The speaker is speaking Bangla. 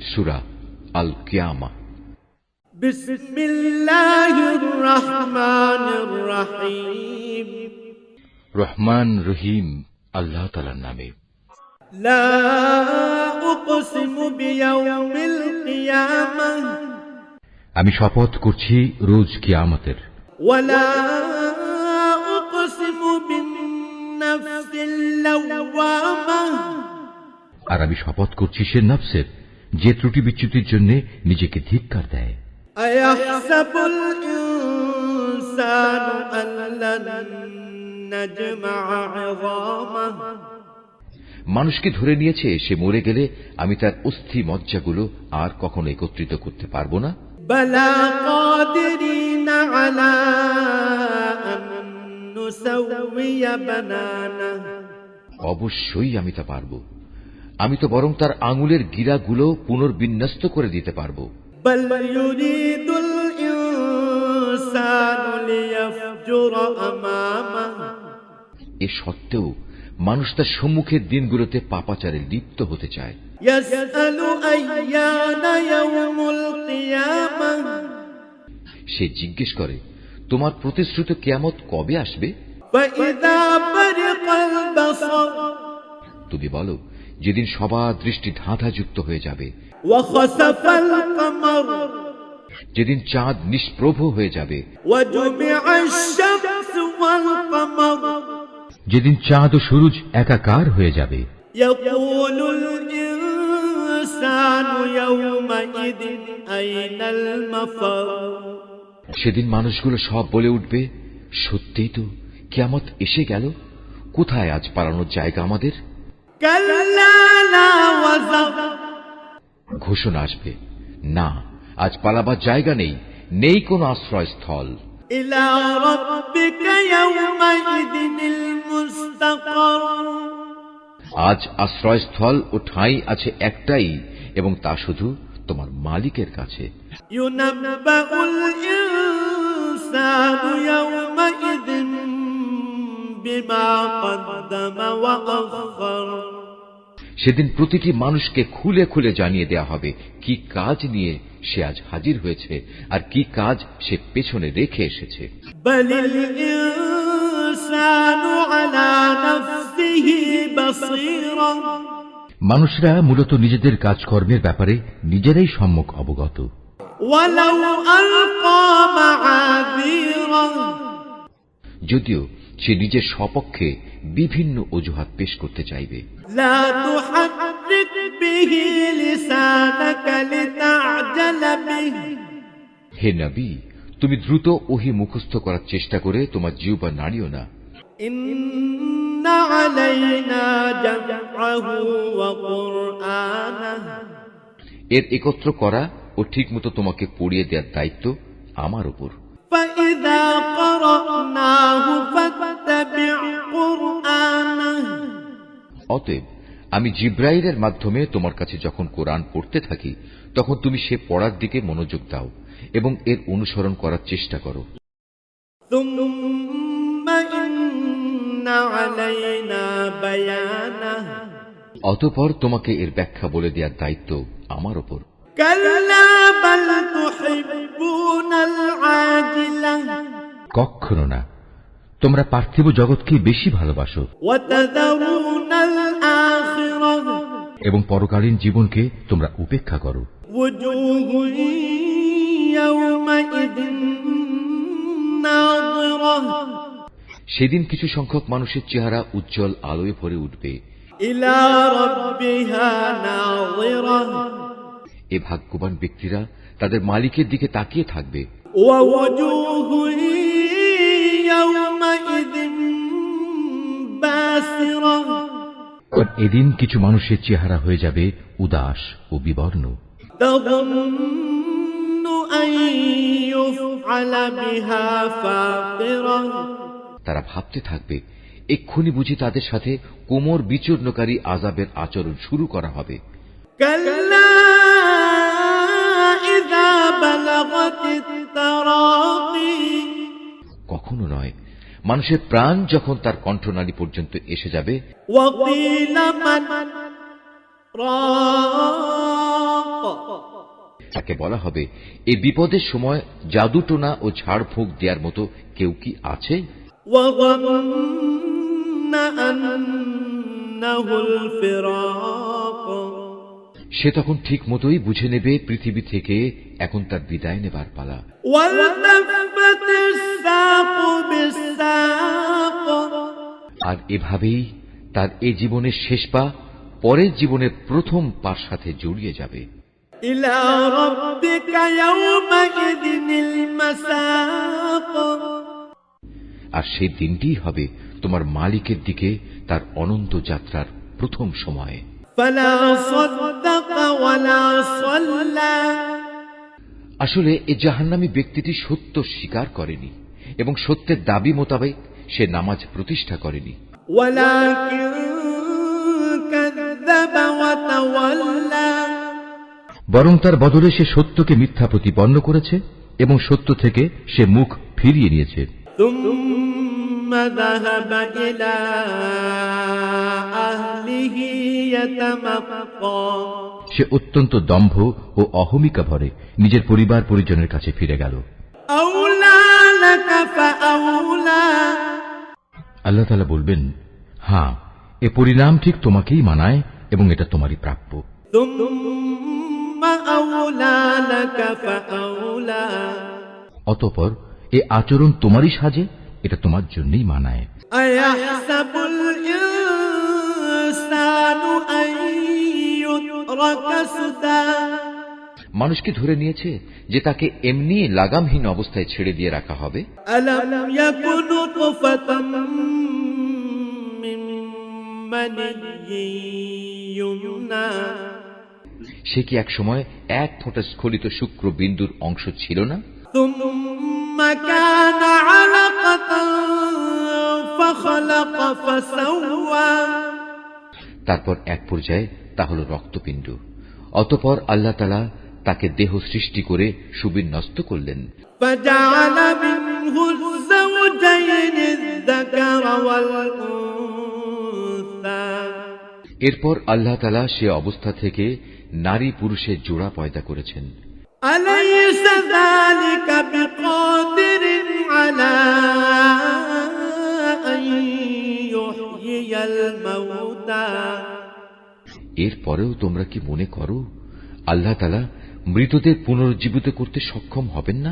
সূরা আল কিয়ামা। বিসমিল্লাহির রহমানির রহিম। রহমান রহিম আল্লাহ তাআলার নামে। লা উকসিমু বিয়াউমিল কিয়ামাহ, আমি শপথ করছি রোজ কিয়ামতের। ওয়ালা উকসিমু বিন-নাফসিল লাওয়ামাহ, আর আমি শপথ করছি সে নফসের যে ত্রুটি বিচ্যুতির জন্য নিজেকে ধিক্কার দেয়। আয়াহসাবুল ইনসানু আল্লান নাজমা'a 'ইযামাহ, মানুষকে ধরে নিয়েছে সে মরে গেলে আমি তার অস্থি মজ্জাগুলো আর কখনো একত্রিত করতে পারবো না। বালা কাদিরিনা আলা আন নুসাউইয়া বানানা, অবশ্যই আমি তা পারবো। আমি তো বরং তার আঙুলের গিরাগুলো পুনর্বিন্যস্ত করে দিতে পারবো। বাল ইউরিদুল ইনসানু লিয়াফজুরা আমামাহ, এ সত্ত্বেও মানুষ তার সম্মুখের দিনগুলোতে পাপাচারে লিপ্ত হতে চায়। ইয়াসআলু আইয়ানা ইয়াউমুল কিয়ামাহ, সে জিজ্ঞেস করে তোমার প্রতিশ্রুত কিয়ামত কবে আসবে? ফাইযা বারিকাল বাসার, তুমি বলো যেদিন সবার দৃষ্টি ধাঁধাযুক্ত হয়ে যাবে, ওয়া খাসাফাল কামার, যেদিন চাঁদ নিষ্প্রভ হয়ে যাবে, ওয়া জুমি'আশ শামসু ওয়াল কামার, যেদিন চাঁদ ও সূরজ একাকার হয়ে যাবে। ইয়াকুলুল ইনসানু ইয়াওমাইদিন আইনাল মাফার, সেদিন মানুষগুলো সব বলে উঠবে সত্যিই তো কিয়ামত এসে গেল, কোথায় আজ পালানোর জায়গা আমাদের? কাল্লা লা ওয়াজার, ঘোষণা আসবে না, আজ পালাবার জায়গা নেই, নেই কোনো আশ্রয়স্থল। ইলা রাব্বিকা ইয়াওমাইদিনিল মুস্তাকার, আজ আশ্রয়স্থল ও ঠাঁই আছে একটাই, এবং তা শুধু তোমার মালিকের কাছে। ইউনাব্বাউল ইনসানু ইয়াওমাইদিন বিমা কদ্দামা ওয়া আখার, সেদিন প্রতিটি মানুষকে খুলে খুলে জানিয়ে দেয়া হবে কি কাজ নিয়ে সে আজ হাজির হয়েছে আর কি কাজ সে পেছনে রেখে এসেছে। বালিল ইনসানু আলা নাফসিহি বাসীরা, মানুষরা মূলত নিজেদের কাজকর্মের ব্যাপারে নিজেরাই সম্যক অবগত। ওয়ালাউ আলকা মাআযীরা, যদিও সে নিজের সপক্ষে বিভিন্ন অজুহাত পেশ করতে চাইবে। লা তুহাররিক বিহি লিসানাকা লিতা'জালা বিহি, হে নবী, তুমি দ্রুত ওহী মুখস্থ করার চেষ্টা করে তোমার জিহ্বা নাড়িও না। ইন্না আলাইনা জামআহু ওয়া কুরআনাহ, এর একত্র করা ও ঠিকমতো তোমাকে পড়িয়ে দেওয়ার দায়িত্ব আমার উপর। ফাইযা ক্বরানাহু ফাত্তাবি' কুরআনাহ, অতএব আমি জিব্রাইলের মাধ্যমে তোমার কাছে যখন কোরআন পড়তে থাকি তখন তুমি সে পড়ার দিকে মনোযোগ দাও এবং এর অনুসরণ করার চেষ্টা করো। সুম্মা ইন্না আলাইনা বায়ানাহ, অতঃপর তোমাকে এর ব্যাখ্যা বলে দেওয়ার দায়িত্ব আমার উপর। কাল্লা বাল তুহিব্বুনাল আজিলাহ, কখনো না, তোমরা পার্থিব জগৎকে বেশি ভালোবাসো ওয়া তাযারুনাল আখিরাহ, এবং পরকালীন জীবনকে তোমরা উপেক্ষা করো। ওয়াজুহুন ইয়াওমাইদিন নাযিরাহ, সেদিন কিছু সংখ্যক মানুষের চেহারা উজ্জ্বল আলোয় ভরে উঠবে। ইলা রাব্বিহা নাযিরাহ, এ ভাগ্যবান ব্যক্তিরা তাদের মালিকের দিকে তাকিয়ে থাকবে। ওয়া ওয়াজুহুন ইয়াওমাইদিন বাসিরাহ, আর এদিন কিছু মানুষের চেহারা হয়ে যাবে উদাস ও বিবর্ণ। তাযুন্নু আন ইউফআলা বিহা ফাকিরাহ, তারা ভাবতে থাকবে এক্ষুনি বুঝি তাদের সাথে কোমর বিচূর্ণকারী আযাবের আচরণ শুরু করা হবে। কাল্লা ইযা বালাগাতিত তারাকি, কখনো নয়, মানুষের প্রাণ যখন তার কণ্ঠনালী পর্যন্ত এসে যাবে। ওয়া কিলা মান রাক, তাকে বলা হবে, এই বিপদের সময় জাদুটোনা ও ঝাড়ফুঁক দেওয়ার মতো কেউ কি আছে? وظن أنه الفراق সে তখন ঠিক মতোই বুঝে নেবে পৃথিবী থেকে এখন তার বিদায় নেবার পালা। والتفت الساق بالساق আর এভাবেই তার এ জীবনের শেষ পা পরের জীবনের প্রথম পার সাথে জড়িয়ে যাবে। إلى ربك يومئذ المساق আর সেই দিনটিই হবে তোমার মালিকের দিকে তার অনন্ত যাত্রার প্রথম সময়। فلا صدق ولا صلى আসলে এই জাহান্নামী ব্যক্তিটি সত্য স্বীকার করেনি এবং সত্যের দাবি মোতাবেক সে নামাজ প্রতিষ্ঠা করেনি, ولكن كذب وتولى বরং তার বদলে সে সত্যকে মিথ্যা প্রতিপন্ন করেছে এবং সত্য থেকে সে মুখ ফিরিয়ে নিয়েছে। ثم ذهب إلى أهله يتمطى সে অত্যন্ত দম্ভ ও অহমিকা ভরে নিজের পরিবার পরিজনের কাছে ফিরে গেল। أولى لك فأولى আল্লাহ তাআলা বলবেন, হ্যাঁ, এ পরিণাম ঠিক তোমাকেই মানায় এবং এটা তোমারই প্রাপ্য। ثم أولى لك فأولى অতঃপর এ আচরণ তোমারই সাজে, এটা তোমার জন্যই মানায়। أيحسب الإنسان أن يترك سدى মানুষ কি ধরে নিয়েছে যে তাকে এমনি লাগামহীন অবস্থায় ছেড়ে দিয়ে রাখা হবে? ألم يكن نطفة من مني يمنى সে কি এক সময় এক ফোঁটা স্খলিত শুক্র বিন্দুর অংশ ছিল না? ثم كان علقة فخلق فسوى তারপর এক পর্যায়ে তা হল রক্তপিণ্ড। অতঃপর আল্লাহ তাআলা তাকে দেহ সৃষ্টি করে সুবিন্যস্ত করলেন। فجعل منه الزوجين الذكر والأنثى এরপর আল্লাহ তাআলা সে অবস্থা থেকে নারী পুরুষের জোড়া পয়দা করেছেন। أليس ذلك بقادر على أن يحيي الموتى এরপরেও তোমরা কি মনে করো আল্লাহ তাআলা মৃতদের পুনরুজ্জীবিত করতে সক্ষম হবেন না?